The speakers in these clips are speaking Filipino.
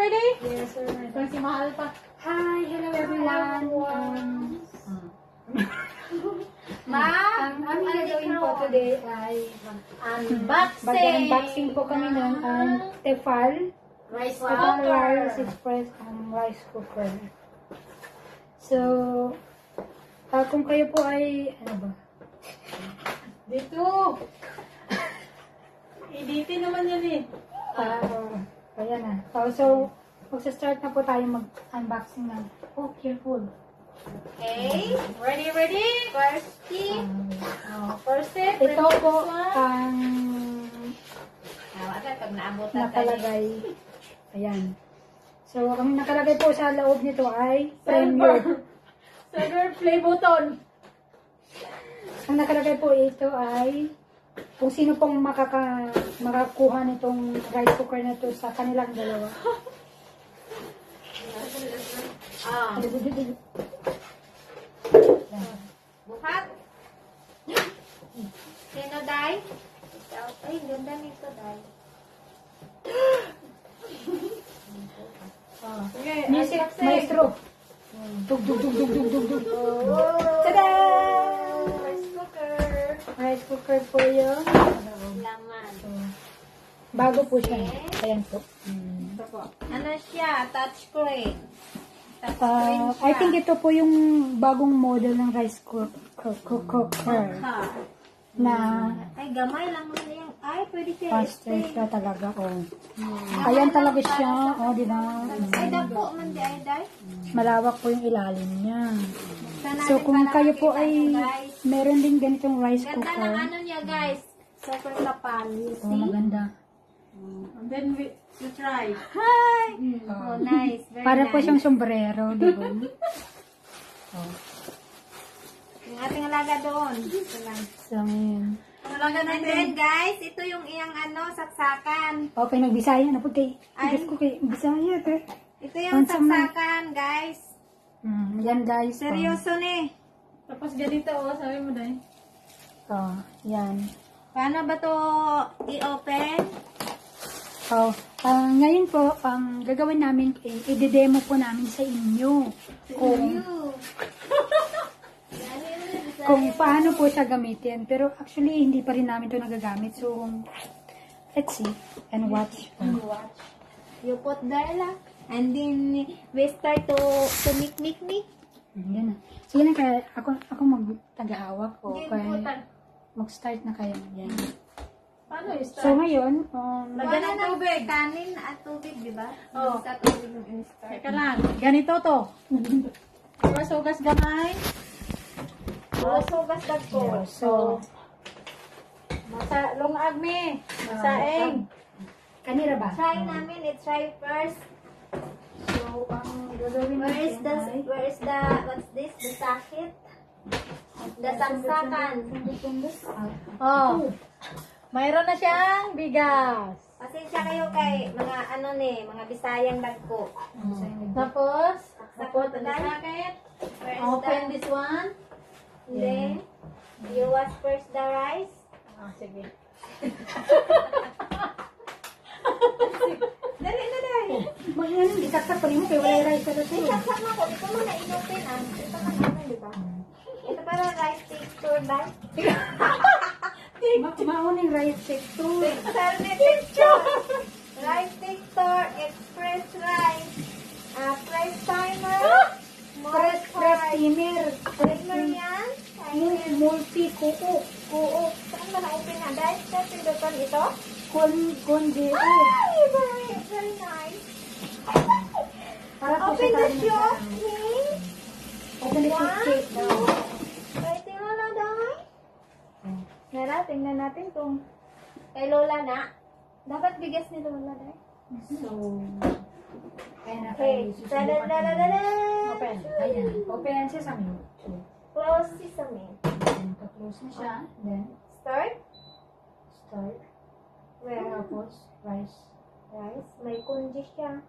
ready? Yes, sir. Ito si Mahal pa. Hi, hello everyone. Ma'am, Ang gagawin po today ay unboxing. mag-unboxing po kami ng Tefal Rice Tefal cooker. Rice Express rice cooker. So, kung kayo po ay, ano ba? Dito. Editin naman yan eh. Ayan na. So, magsa-start na po tayo mag-unboxing ng, careful. Okay. Ready? First tip. First tip. Ito po ang Agad pag naabutan tayo. nakalagay. Ayan. So, ang nakalagay po sa loob nito ay premium. Silver play button. Ang nakalagay po ito ay kung sino pong makakuha nitong rice cooker na to sa kanilang dalawa. Buhat. Sino, Day? Ay, ganda nito, Day. Music, maestro. Dug, dug, dug, dug, dug, dug, dug. Tada! Rice cooker. Rice cooker po yun. Laman. Bago po siya. Ayan po. Ito po. Ano siya? Touchscreen. Touchscreen siya. I think ito po yung bagong model ng rice cooker na Ay, gamay lang mo na yan. Ay, pwede siya. faster siya talaga. Ayan talaga siya. Di ba? Ay, dapo man di ay, Day. Malawak po yung ilalim niya. Sana So, natin kung para kayo po makita ay nyo, guys. meron din ganitong rice Ganda ng cooker. ano niya, guys. Super kapal. You see? Maganda. And then we try. Hi! Oh, nice. Very Para nice. po siyang sombrero, di ba? Yung ating alaga doon. Ito lang. So, ngayon. And then, guys, ito yung iyang ano, saksakan. Okay, nagbisaya na po kay. Ay. Gusto ko kay Bisaya. Ito yung Onsa man. saksakan, guys. Yan guys. Seryoso ni. Tapos ganito, sabi mo dahil. Yan. Paano ba to i-open? So, ngayon po, ang gagawin namin, i-demo po namin sa inyo kung paano po siya gamitin. Pero actually, hindi pa rin namin to nagagamit. So, let's see and watch. You put there lang. And then, we start to make. Yan na. Sige na, kaya ako mag-tagahawak o Hindi, kaya putan. mag-start na kayo. Yan. Paano So, ngayon, Lagyan ng tubig. Kanin at tubig, di ba? Oo. Sa tubig yung in-start. Teka lang, ganito to. Sugas gamay. Sugas dagko. so, Lungag me. Masaeng. kanira ba? Try namin. Try first. So, ang gagawin Where is natin what's this? The socket? The saksakan. Oh. Mayroon na siyang bigas. Pasensya kayo kay mga mga Bisayang dagko. Tapos, Sakot the na. socket. Where is Open the... this one. Then, you wash first the rice. Sige. Dali na, dali. Mag-ano, itaktak pa rin mo, kaya wala rice sa dito. Isaksak mo ko. Ito mo na inopen ah. Ito na namin, di ba? Ito para rice texture ba? Mauning rice texture. Texture na texture. Rice texture, express rice. Press timer. Press timer. Timer yan. Multi kuko. Oo. Saan ba na-open na? Dahil sa pindutan ito? Konde. Ay, very nice. Para po Open sa the tayo show. Open the cake. Pwede mo na daw. Nara, tingnan natin kung kay Lola na. Dapat bigas ni Lola dahil. So, kaya na Okay. kayo Dadadadadada. Open. Ayan. Open siya sa amin. So, Close sesame. then, close na siya. Then, Start. start. Where? Tapos, rice. Rice. May kunji siya.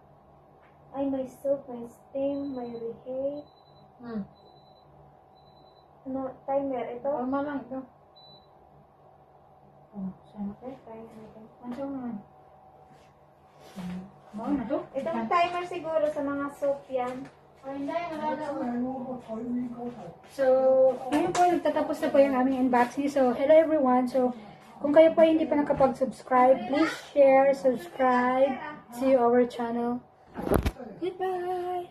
Ay, may soup, may steam, may reheat. Ano, timer ito? Tama lang ito. Oh, saan? Okay, try natin. Ano naman? Wow, na to? Itong timer siguro sa mga soap yan. So, ngayon po, nagtatapos na po yung aming unboxing. So, hello everyone. So, kung kayo po hindi pa nakapag-subscribe, please share, subscribe to our channel. Goodbye!